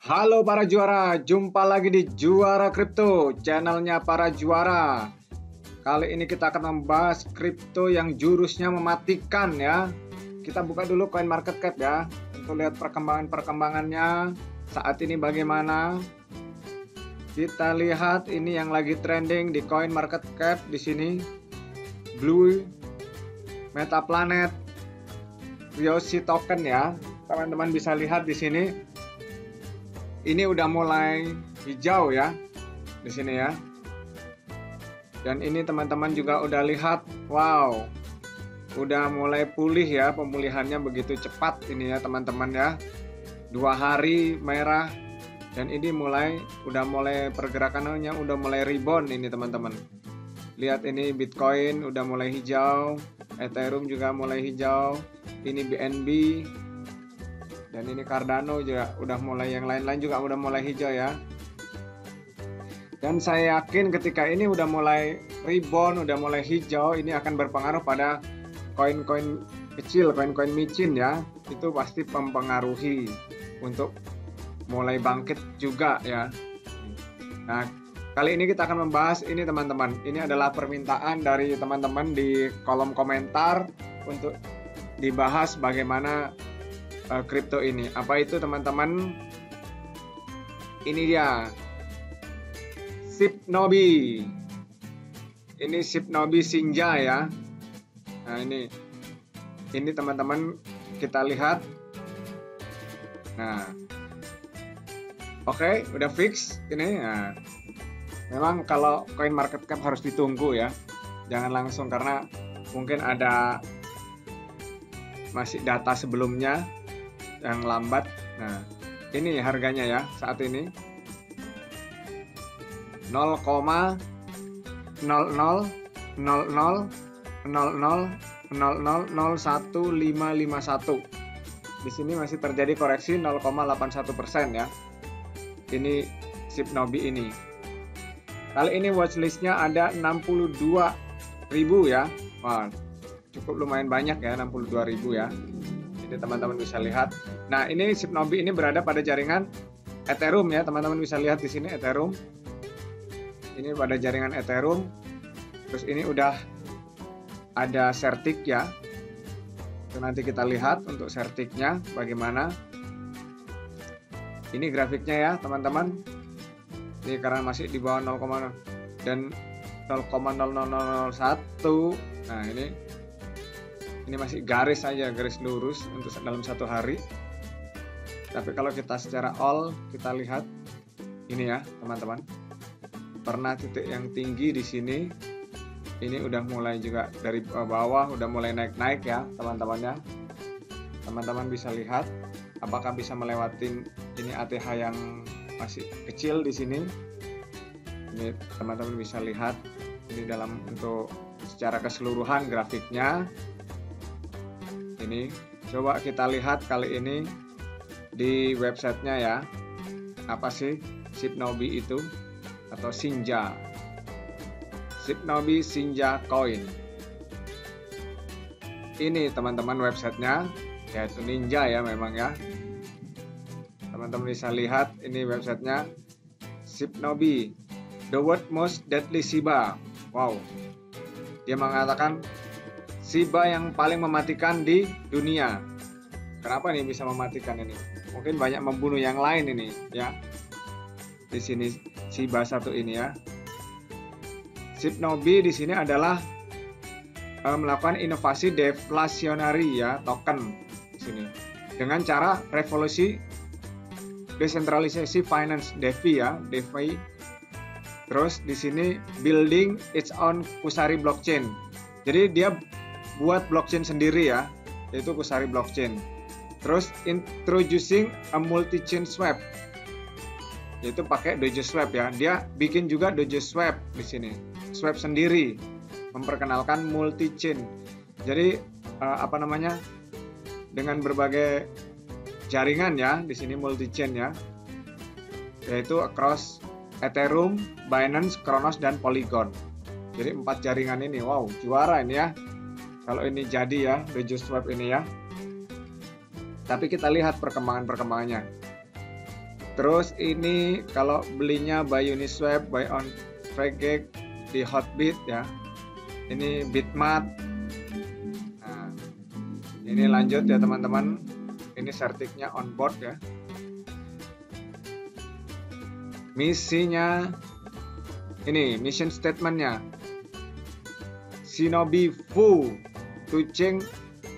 Halo para juara, jumpa lagi di Juara Kripto, channelnya para juara. Kali ini kita akan membahas kripto yang jurusnya mematikan ya. Kita buka dulu CoinMarketCap ya, untuk lihat perkembangannya saat ini bagaimana. Kita lihat ini yang lagi trending di CoinMarketCap di sini. Blue, Metaplanet, Ryoshi Token ya. Teman-teman bisa lihat di sini. Ini udah mulai hijau ya di sini ya. Dan ini teman-teman juga udah lihat, wow, udah mulai pulih ya, pemulihannya begitu cepat ini ya teman-teman ya. 2 hari merah dan ini udah mulai pergerakannya udah mulai rebound ini teman-teman. Lihat ini Bitcoin udah mulai hijau, Ethereum juga mulai hijau, ini BNB. Dan ini Cardano juga udah mulai, yang lain-lain juga udah mulai hijau ya. Dan saya yakin ketika ini udah mulai rebound, udah mulai hijau, ini akan berpengaruh pada koin-koin kecil, koin-koin micin ya. Itu pasti mempengaruhi untuk mulai bangkit juga ya. Nah, kali ini kita akan membahas ini teman-teman. Ini adalah permintaan dari teman-teman di kolom komentar untuk dibahas bagaimana kripto ini. Apa itu teman-teman? Ini dia Shibnobi. Ini Shibnobi Shinja ya. Nah ini teman-teman kita lihat. Nah, oke, udah fix ini. Nah, memang kalau CoinMarketCap harus ditunggu ya. Jangan langsung karena mungkin ada masih data sebelumnya yang lambat. Nah, ini harganya ya saat ini 0,000000000151. Di sini masih terjadi koreksi 0,81% ya. Ini Shibnobi ini. Kali ini watchlistnya ada 62.000 ya. Wah, cukup lumayan banyak ya, 62.000 ya. Ini teman-teman bisa lihat. Nah, ini Shibnobi ini berada pada jaringan Ethereum ya, teman-teman bisa lihat di sini Ethereum. Ini pada jaringan Ethereum. Terus ini udah ada Certic ya. Itu nanti kita lihat untuk Certicnya bagaimana. Ini grafiknya ya, teman-teman. Ini karena masih di bawah 0, dan 0,0001. Nah, ini masih garis saja, garis lurus untuk dalam 1 hari. Tapi kalau kita secara all kita lihat ini ya teman-teman, pernah titik yang tinggi di sini. Ini udah mulai juga dari bawah udah mulai naik-naik ya teman-teman ya. Teman-teman bisa lihat apakah bisa melewatin ini ATH yang masih kecil di sini. Ini teman-teman bisa lihat ini dalam untuk secara keseluruhan grafiknya. Ini coba kita lihat kali ini di websitenya ya. Apa sih Shibnobi itu atau Shinja? Shibnobi Shinja Coin. Ini teman-teman websitenya, yaitu Ninja ya memang ya. Teman-teman bisa lihat ini websitenya Shibnobi, the world most deadly Shiba. Wow. Dia mengatakan Shiba yang paling mematikan di dunia. Kenapa nih bisa mematikan ini? Mungkin banyak membunuh yang lain ini ya. Di sini Shiba 1 ini ya. Shibnobi di sini adalah melakukan inovasi deflasionari ya, token di sini. Dengan cara revolusi desentralisasi finance DeFi ya, DeFi. Terus di sini building its own Kusari blockchain. Jadi dia buat blockchain sendiri ya, yaitu Kusari blockchain. Terus introducing a multi-chain swap, yaitu pakai Dojo Swap ya. Dia bikin juga Dojo Swap di sini, swap sendiri, memperkenalkan multi-chain. Jadi dengan berbagai jaringan ya di sini multi-chain ya, yaitu across Ethereum, Binance, Cronos dan Polygon. Jadi 4 jaringan ini, wow, juara ini ya. Kalau ini jadi ya, Dojo Swap ini ya. Tapi kita lihat perkembangannya. Terus ini kalau belinya by Uniswap, by on Trade di Hotbit ya. Ini Bitmat. Nah, ini lanjut ya teman-teman. Ini sertiknya on board ya. Misinya ini mission statementnya. Shinobi Fu to change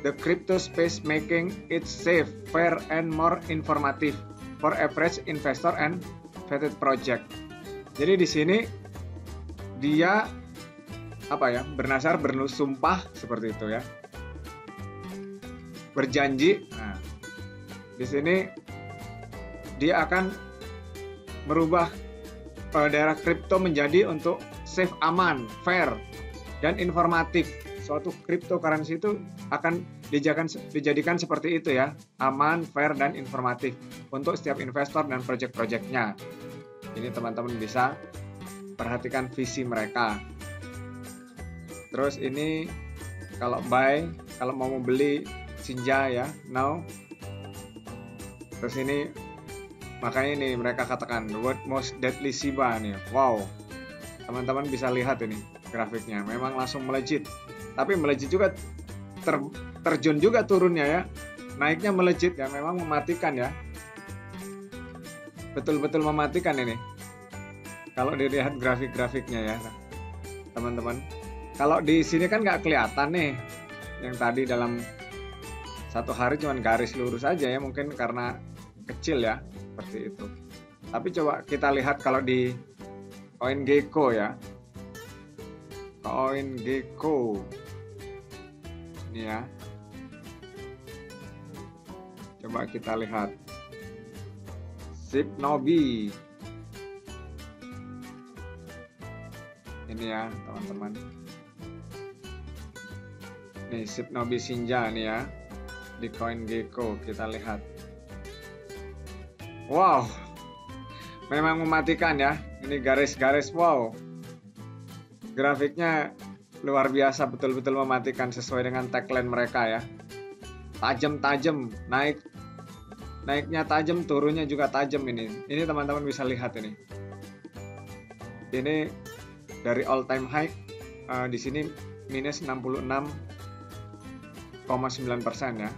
the crypto space, making it safe, fair, and more informative for average investor and vetted project. Jadi di sini dia bernasar bersumpah seperti itu ya, berjanji. Nah, di sini dia akan merubah daerah kripto menjadi untuk safe, aman, fair, dan informatif. Suatu cryptocurrency itu akan dijadikan seperti itu ya, aman, fair, dan informatif untuk setiap investor dan project-projectnya. Ini teman-teman bisa perhatikan visi mereka. Terus ini kalau buy, kalau mau beli Sinja ya, now. Terus ini makanya ini mereka katakan the world most deadly Shiba nih. Wow, teman-teman bisa lihat ini grafiknya, memang langsung melejit. Tapi melejit juga terjun juga turunnya ya, naiknya melejit ya, memang mematikan ya, betul-betul mematikan ini kalau dilihat grafik-grafiknya ya teman-teman. Kalau di sini kan nggak kelihatan nih, yang tadi dalam satu hari cuma garis lurus aja ya, mungkin karena kecil ya seperti itu. Tapi coba kita lihat kalau di CoinGecko ya, CoinGecko ini ya, coba kita lihat Shinobi ini ya teman-teman. Nih Shinobi Sinja nih ya di CoinGecko, kita lihat. Wow, memang mematikan ya, ini garis-garis. Wow, grafiknya luar biasa, betul-betul mematikan sesuai dengan tagline mereka ya. Tajam-tajam, naiknya tajam, turunnya juga tajam ini. Ini teman-teman bisa lihat ini. Ini dari all time high di sini minus 66,9% ya.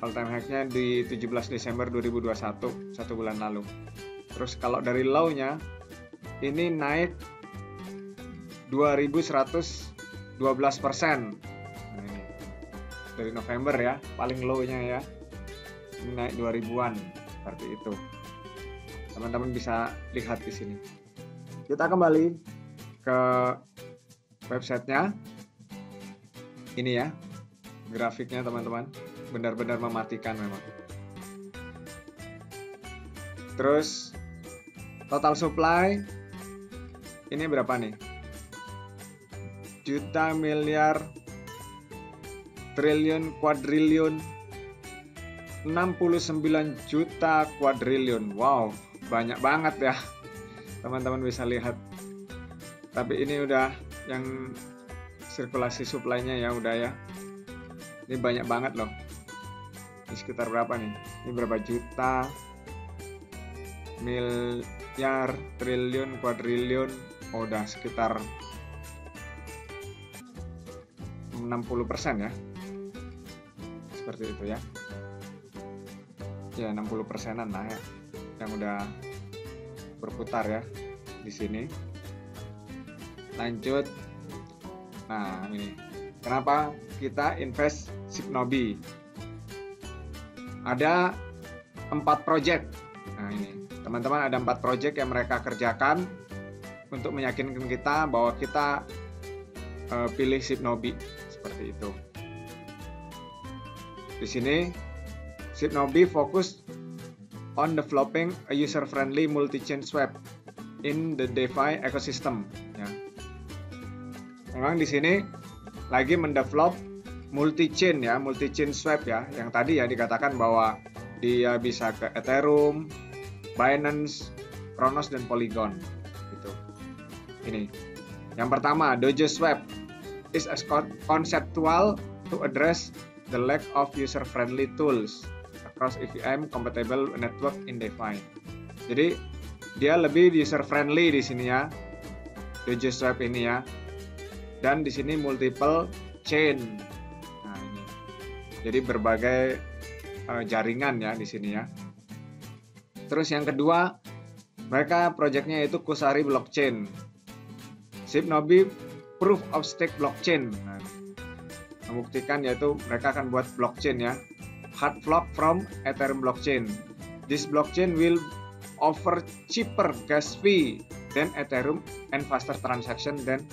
All time high-nya di 17 Desember 2021, satu bulan lalu. Terus kalau dari low-nya ini naik 2112%. Nah, ini dari November ya, paling low-nya ya, ini naik 2000-an seperti itu. Teman-teman bisa lihat di sini. Kita kembali ke websitenya. Ini ya grafiknya teman-teman, benar-benar mematikan memang. Terus total supply ini berapa nih? Juta, miliar, triliun, kuadriliun, 69 juta kuadriliun. Wow, banyak banget ya, teman-teman bisa lihat. Tapi ini udah yang sirkulasi supply-nya ya, udah ya. Ini banyak banget loh. Ini sekitar berapa nih? Ini berapa juta, miliar, triliun, kuadriliun. Oh, udah sekitar 60% ya, seperti itu ya. Ya 60%-an lah ya, yang udah berputar ya di sini. Lanjut. Nah ini kenapa kita invest Shinobi? Ada 4 project. Nah ini teman-teman, ada 4 project yang mereka kerjakan untuk meyakinkan kita bahwa kita pilih Shinobi. Seperti itu. Di sini Shinobi fokus on developing a user-friendly multi-chain swap in the DeFi ecosystem. Ya. Memang di sini lagi mendevelop multi-chain ya, multi-chain swap ya. Yang tadi ya dikatakan bahwa dia bisa ke Ethereum, Binance, Cronos, dan Polygon. Gitu. Ini. Yang pertama, Dojo Swap is a conceptual to address the lack of user-friendly tools cross EVM compatible network indefined. Jadi dia lebih user friendly di sini ya, Dojo Swap ini ya. Dan di sini multiple chain. Nah ini, jadi berbagai jaringan ya di sini ya. Terus yang kedua, mereka projectnya itu Kusari blockchain, Shibnobi proof of stake blockchain. Nah, membuktikan yaitu mereka akan buat blockchain ya, hard fork from Ethereum blockchain. This blockchain will offer cheaper gas fee than Ethereum and faster transaction than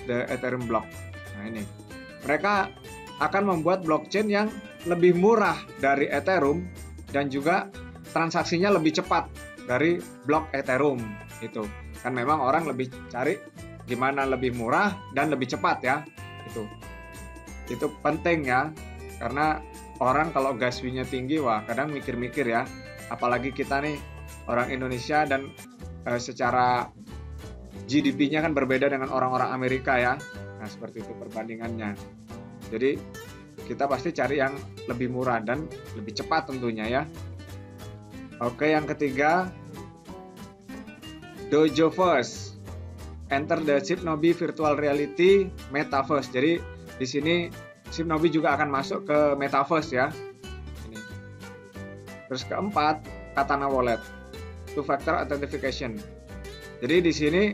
the Ethereum block. Nah ini, mereka akan membuat blockchain yang lebih murah dari Ethereum dan juga transaksinya lebih cepat dari blok Ethereum. Itu kan memang orang lebih cari gimana lebih murah dan lebih cepat ya. Itu penting ya, karena orang kalau gas fee-nya tinggi, wah kadang mikir-mikir ya, apalagi kita nih orang Indonesia dan secara GDP-nya kan berbeda dengan orang-orang Amerika ya. Nah seperti itu perbandingannya. Jadi kita pasti cari yang lebih murah dan lebih cepat tentunya ya. Oke, yang ketiga, Dojoverse. Enter the Shibnobi virtual reality metaverse. Jadi di sini Shibnobi juga akan masuk ke metaverse ya. Ini. Terus keempat, Katana Wallet, two factor authentication. Jadi di sini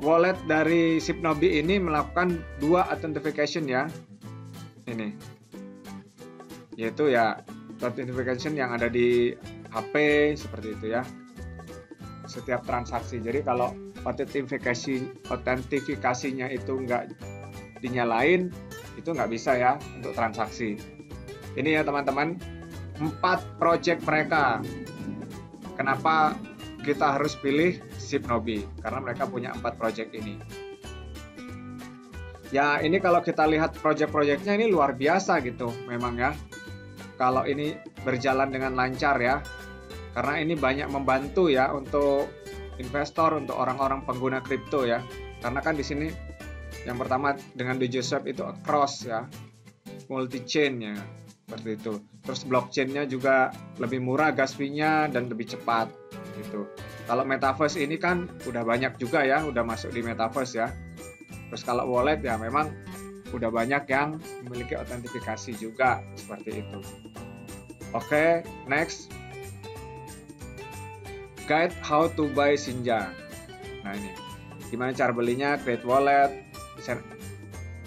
wallet dari Shibnobi ini melakukan dua authentication ya. Ini. Yaitu ya authentication yang ada di HP seperti itu ya. Setiap transaksi. Jadi kalau autentifikasinya itu nggak dinyalain, itu nggak bisa ya untuk transaksi. Ini ya teman-teman, 4 project mereka. Kenapa kita harus pilih Shibnobi? Karena mereka punya 4 project ini. Ya ini kalau kita lihat project-projectnya ini luar biasa gitu memang ya. Kalau ini berjalan dengan lancar ya. Karena ini banyak membantu ya untuk investor, untuk orang-orang pengguna kripto ya. Karena kan di sini yang pertama dengan Dojo Swap itu across ya, multi chain ya, seperti itu. Terus blockchain-nya juga lebih murah gas fee-nya dan lebih cepat gitu. Kalau metaverse ini kan udah banyak juga ya, udah masuk di metaverse ya. Terus kalau wallet ya memang udah banyak yang memiliki autentifikasi juga seperti itu. Oke, next. Guide how to buy Shinja. Nah ini, gimana cara belinya? Create wallet,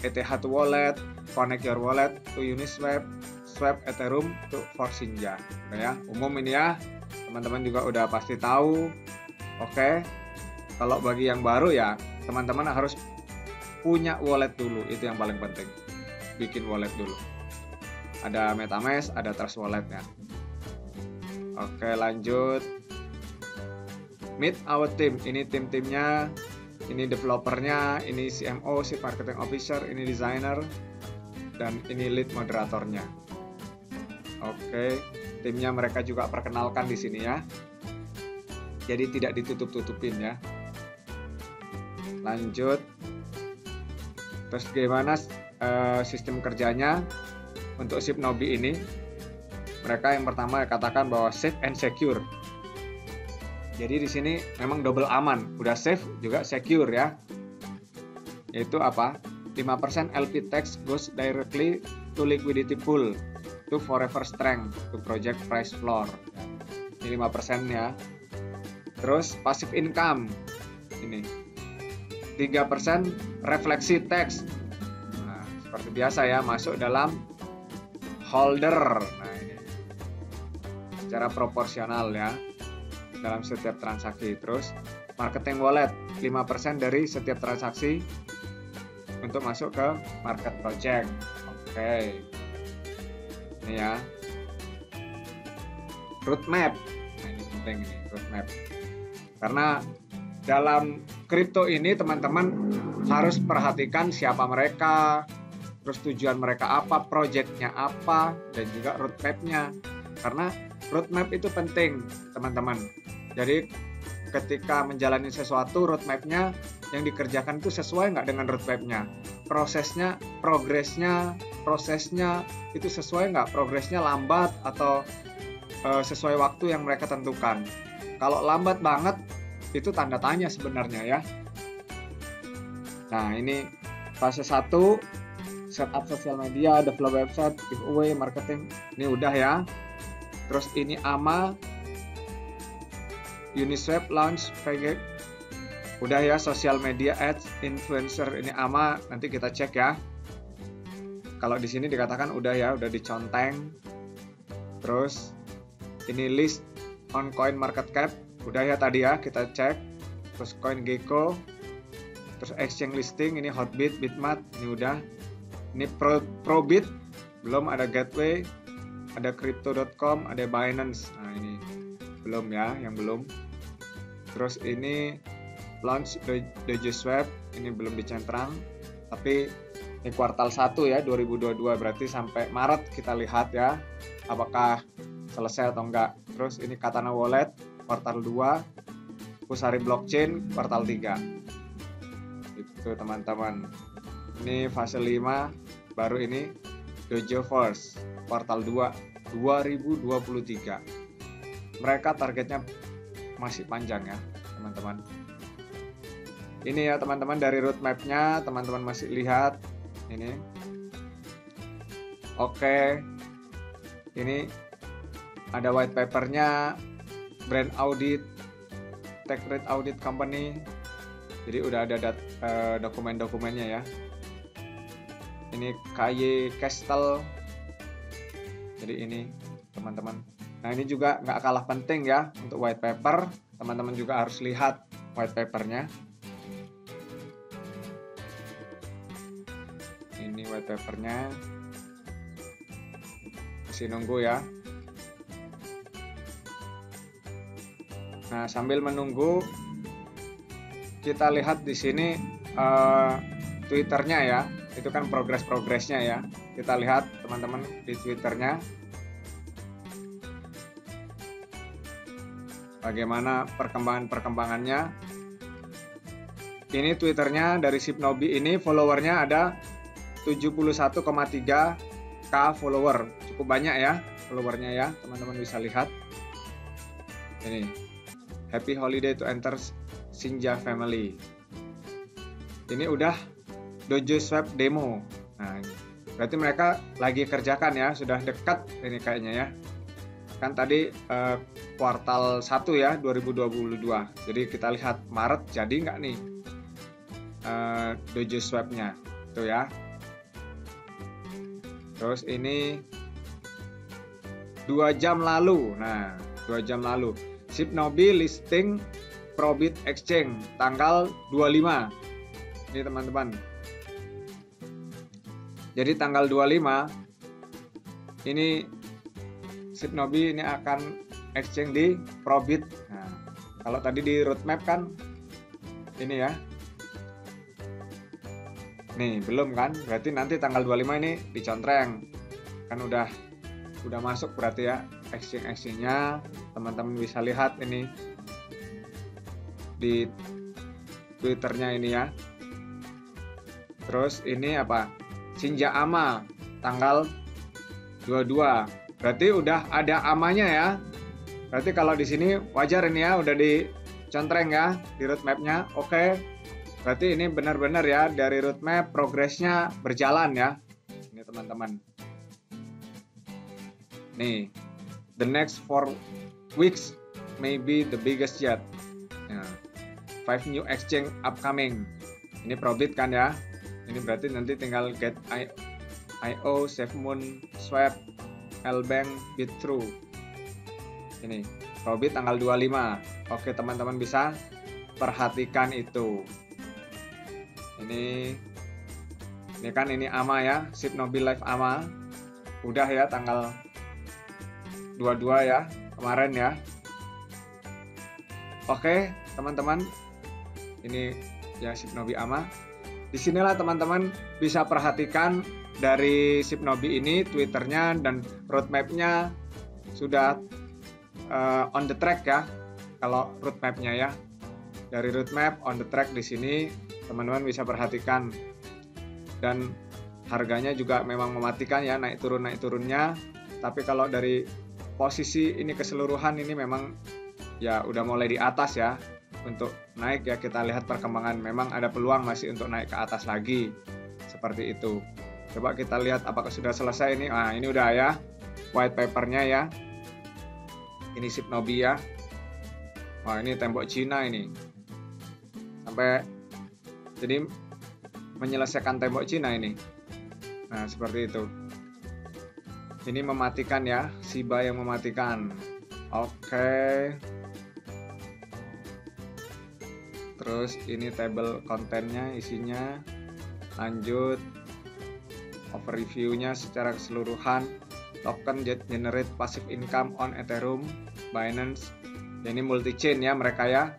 ETH to wallet, connect your wallet to Uniswap, swap Ethereum to for Shinja. Nah, ya, umum ini ya, teman-teman juga udah pasti tahu. Oke, kalau bagi yang baru ya, teman-teman harus punya wallet dulu, itu yang paling penting. Bikin wallet dulu. Ada MetaMask, ada Trust Wallet ya. Oke, lanjut. Meet our team. Ini tim-timnya, ini developernya, ini CMO, Chief Marketing Officer, ini designer, dan ini lead moderatornya. Oke, timnya mereka juga perkenalkan di sini ya. Jadi tidak ditutup-tutupin ya. Lanjut. Terus gimana sistem kerjanya untuk Shibnobi ini? Mereka yang pertama katakan bahwa safe and secure. Jadi di sini memang double aman, udah safe juga secure ya. Yaitu apa? 5% LP tax goes directly to liquidity pool to forever strength to project price floor. Ini 5% ya. Terus passive income. Ini 3% refleksi tax. Nah, seperti biasa ya, masuk dalam holder. Nah, ini secara proporsional ya dalam setiap transaksi. Terus marketing wallet 5% dari setiap transaksi untuk masuk ke market project. Oke. Ini ya. Roadmap. Nah, ini penting ini, roadmap. Karena dalam kripto ini teman-teman harus perhatikan siapa mereka, terus tujuan mereka apa, projectnya apa, dan juga roadmapnya. Karena roadmap itu penting teman-teman. Jadi ketika menjalani sesuatu, roadmapnya yang dikerjakan itu sesuai nggak dengan roadmapnya. progresnya itu sesuai nggak? Progresnya lambat atau sesuai waktu yang mereka tentukan. Kalau lambat banget, itu tanda tanya sebenarnya ya. Nah, ini fase 1, setup sosial media, develop website, giveaway, marketing. Ini udah ya. Terus ini AMA, Uniswap, launch, project. Udah ya, sosial media, ads, influencer. Ini AMA, nanti kita cek ya. Kalau di sini dikatakan udah ya, udah diconteng. Terus ini list on coin market cap. Udah ya tadi ya, kita cek. Terus CoinGecko. Terus exchange listing, ini Hotbit, Bitmart, ini udah. Ini Probit, belum, ada Gateway, ada Crypto.com, ada Binance. Nah ini belum ya, yang belum. Terus ini launch DojoSwap, ini belum dicentrang. Tapi ini kuartal 1 ya, 2022, berarti sampai Maret kita lihat ya, apakah selesai atau enggak. Terus ini Katana Wallet, kuartal 2, Kusari Blockchain, kuartal 3. Itu teman-teman. Ini fase 5, baru ini Dojo Force, kuartal 2, 2023. Mereka targetnya masih panjang ya, teman-teman. Ini ya teman-teman, dari roadmap-nya, teman-teman masih lihat. Ini. Oke. Ini ada white paper-nya, brand audit, tech rate audit company. Jadi udah ada dokumen-dokumennya ya. Ini KY Castle. Jadi ini teman-teman. Nah ini juga nggak kalah penting ya untuk white paper. Teman-teman juga harus lihat white papernya. Ini white papernya. Masih nunggu ya. Nah sambil menunggu, kita lihat di sini Twitternya ya, itu kan progresnya ya. Kita lihat teman-teman di Twitternya bagaimana perkembangannya. Ini Twitternya dari Shibnobi ini, followernya ada 71,3k follower, cukup banyak ya followernya ya, teman-teman bisa lihat. Ini happy holiday to enter Sinja family. Ini udah DojoSwap demo. Nah, berarti mereka lagi kerjakan ya, sudah dekat ini kayaknya ya. Kan tadi kuartal 1 ya 2022. Jadi kita lihat Maret jadi nggak nih DojoSwap-nya tuh ya. Terus ini 2 jam lalu. Nah, 2 jam lalu Shibnobi listing Probit Exchange tanggal 25. Ini teman-teman. Jadi tanggal 25 ini Shibnobi ini akan exchange di Probit. Nah, kalau tadi di roadmap kan ini ya. Nih, belum kan? Berarti nanti tanggal 25 ini dicontreng. Kan udah masuk berarti ya exchange-nya. Teman-teman bisa lihat ini di Twitternya ini ya. Terus ini apa? Sinja AMA tanggal 22. Berarti udah ada AMA-nya ya. Berarti kalau di sini wajar ini ya, udah dicontreng ya di roadmap-nya. Oke. Berarti ini benar-benar ya dari roadmap progresnya berjalan ya. Ini teman-teman. Nih, the next 4 weeks may be the biggest yet. Nah, 5 new exchange upcoming. Ini Probit kan ya. Ini berarti nanti tinggal get IO, SafeMoon, Swap, Lbank, BitTrue. Ini Probit tanggal 25. Oke, teman-teman bisa perhatikan itu. Ini kan ini AMA ya, Shibnobi Live AMA. Udah ya tanggal 22 ya, kemarin ya. Oke, teman-teman. Ini ya Shibnobi AMA. Disinilah teman-teman bisa perhatikan dari Shibnobi ini Twitternya dan roadmapnya sudah on the track ya. Kalau roadmapnya ya, dari roadmap on the track di sini teman-teman bisa perhatikan. dan harganya juga memang mematikan ya, naik turunnya. Tapi kalau dari posisi ini keseluruhan ini memang ya udah mulai di atas ya untuk naik ya. Kita lihat perkembangan, memang ada peluang masih untuk naik ke atas lagi seperti itu. Coba kita lihat apakah sudah selesai ini. Nah, ini udah ya white papernya ya. Ini Shibnobi ya. Wah, ini tembok Cina ini. Sampai jadi menyelesaikan tembok Cina ini. Nah, seperti itu. Ini mematikan ya, Shiba yang mematikan. Oke. Terus ini table kontennya, isinya. Lanjut. Overview-nya secara keseluruhan. Token generate passive income on Ethereum, Binance. Ini multi chain ya mereka ya.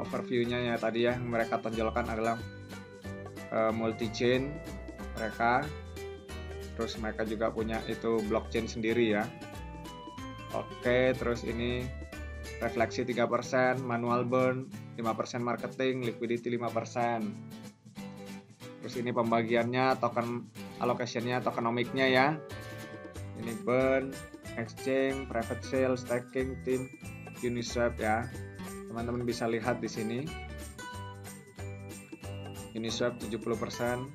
Overview-nya ya tadi ya yang mereka tonjolkan adalah multi chain mereka. Terus mereka juga punya itu blockchain sendiri ya. Oke, terus ini refleksi 3%, manual burn 5%, marketing, liquidity 5%. Terus ini pembagiannya, token allocation-nya, tokenomic-nya ya. Ini burn, exchange, private sale, staking, team, Uniswap ya. Teman-teman bisa lihat di sini. Uniswap 70%.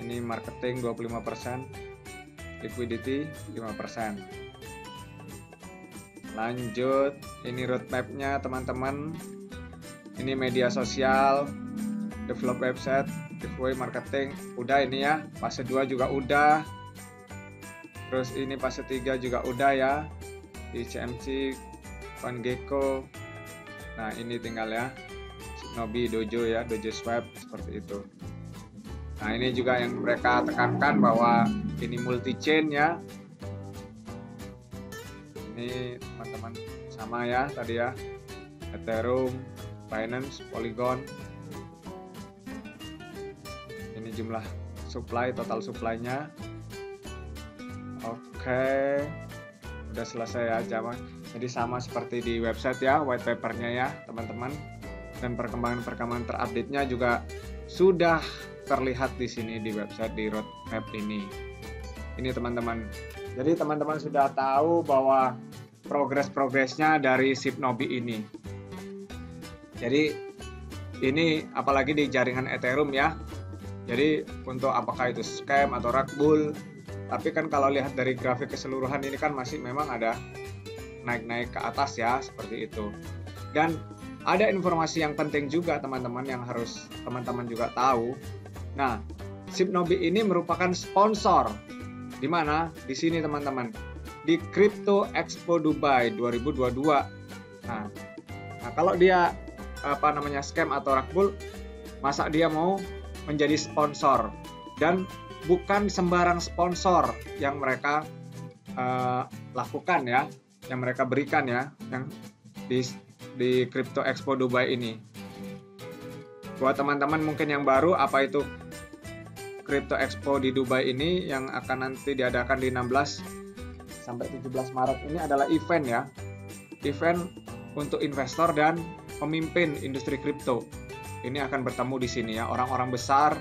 Ini marketing 25%. Liquidity 5%. Lanjut, ini roadmap-nya teman-teman. Ini media sosial, develop website, giveaway, marketing. Udah ini ya. Fase 2 juga udah. Terus ini fase 3 juga udah ya, di CMC, CoinGecko. Nah ini tinggal ya, Shibnobi, Dojo ya, Dojo Swap seperti itu. Nah ini juga yang mereka tekankan bahwa ini multi chain ya. Ini teman-teman sama ya tadi ya, Ethereum, Binance, Polygon. Ini jumlah supply, total supply-nya. Oke, udah selesai ya zaman. Jadi sama seperti di website ya, white papernya ya teman-teman. Dan perkembangan terupdate-nya juga sudah terlihat di sini di website, di roadmap ini. Ini teman-teman. Jadi teman-teman sudah tahu bahwa progresnya dari Shibnobi ini. Jadi ini apalagi di jaringan Ethereum ya. Jadi untuk apakah itu scam atau rug pull. Tapi kan kalau lihat dari grafik keseluruhan ini kan masih memang ada naik-naik ke atas ya, seperti itu. Dan ada informasi yang penting juga teman-teman yang harus teman-teman juga tahu. Nah, Shibnobi ini merupakan sponsor. Di mana? Di sini teman-teman. Di Crypto Expo Dubai 2022. Nah kalau dia scam atau rug pull, masa dia mau menjadi sponsor? Dan bukan sembarang sponsor yang mereka lakukan ya, yang mereka berikan ya, yang di Crypto Expo Dubai ini. Buat teman-teman mungkin yang baru, apa itu Crypto Expo di Dubai ini yang akan nanti diadakan di 16 sampai 17 Maret ini adalah event ya. Event untuk investor dan pemimpin industri kripto. Ini akan bertemu di sini ya, orang-orang besar,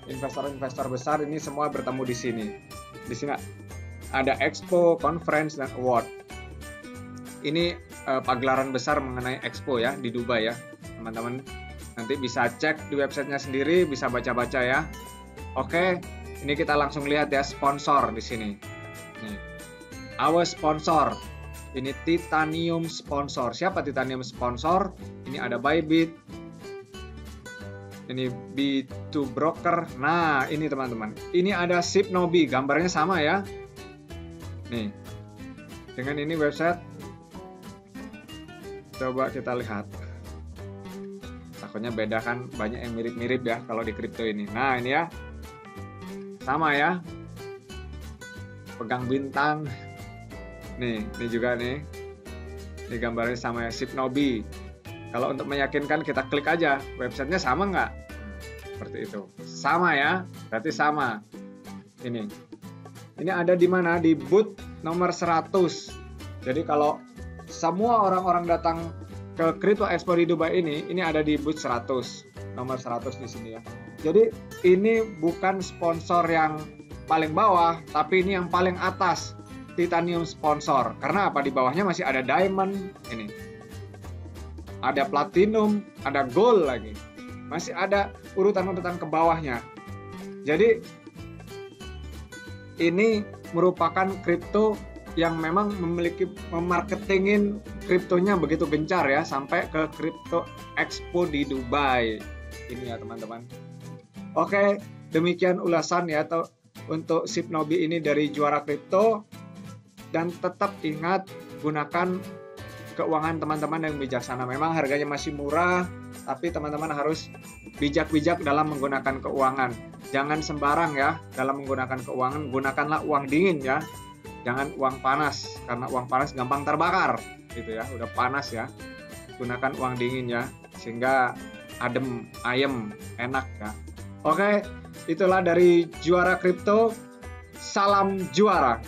investor-investor besar ini semua bertemu di sini. Di sini ada expo, conference, dan award. Ini pagelaran besar mengenai expo ya di Dubai ya, teman-teman. Nanti bisa cek di websitenya sendiri, bisa baca-baca ya. Oke, ini kita langsung lihat ya sponsor di sini. Nih, our sponsor. Ini Titanium sponsor. Siapa Titanium sponsor? Ini ada Bybit. Ini B2 Broker. Nah, ini teman-teman. Ini ada Shibnobi, gambarnya sama ya. Nih. Dengan ini website. Coba kita lihat. Takutnya beda kan, banyak yang mirip-mirip ya kalau di kripto ini. Nah, ini ya. Sama ya. Pegang bintang. Nih, ini juga nih. Ini gambarnya sama ya, Shibnobi. Kalau untuk meyakinkan kita klik aja, websitenya sama nggak? Seperti itu. Sama ya, berarti sama. Ini ada di mana? Di booth nomor 100. Jadi kalau semua orang-orang datang ke Crypto Expo di Dubai ini ada di booth 100. Nomor 100 di sini ya. Jadi ini bukan sponsor yang paling bawah, tapi ini yang paling atas, titanium sponsor. Karena apa? Di bawahnya masih ada diamond, ini, ada platinum, ada gold lagi, masih ada urutan-urutan ke bawahnya. Jadi ini merupakan kripto yang memang memiliki memarketingin kriptonya begitu gencar ya, sampai ke Crypto Expo di Dubai ini ya teman-teman. Oke, demikian ulasan ya untuk Shibnobi ini dari Juara Kripto. Dan tetap ingat, gunakan keuangan teman-teman yang bijaksana. Memang harganya masih murah, tapi teman-teman harus bijak-bijak dalam menggunakan keuangan. Jangan sembarang ya dalam menggunakan keuangan. Gunakanlah uang dingin ya, jangan uang panas, karena uang panas gampang terbakar gitu ya. Udah panas ya, gunakan uang dingin ya, sehingga adem, ayem, enak ya. Oke, itulah dari Juara Kripto. Salam juara.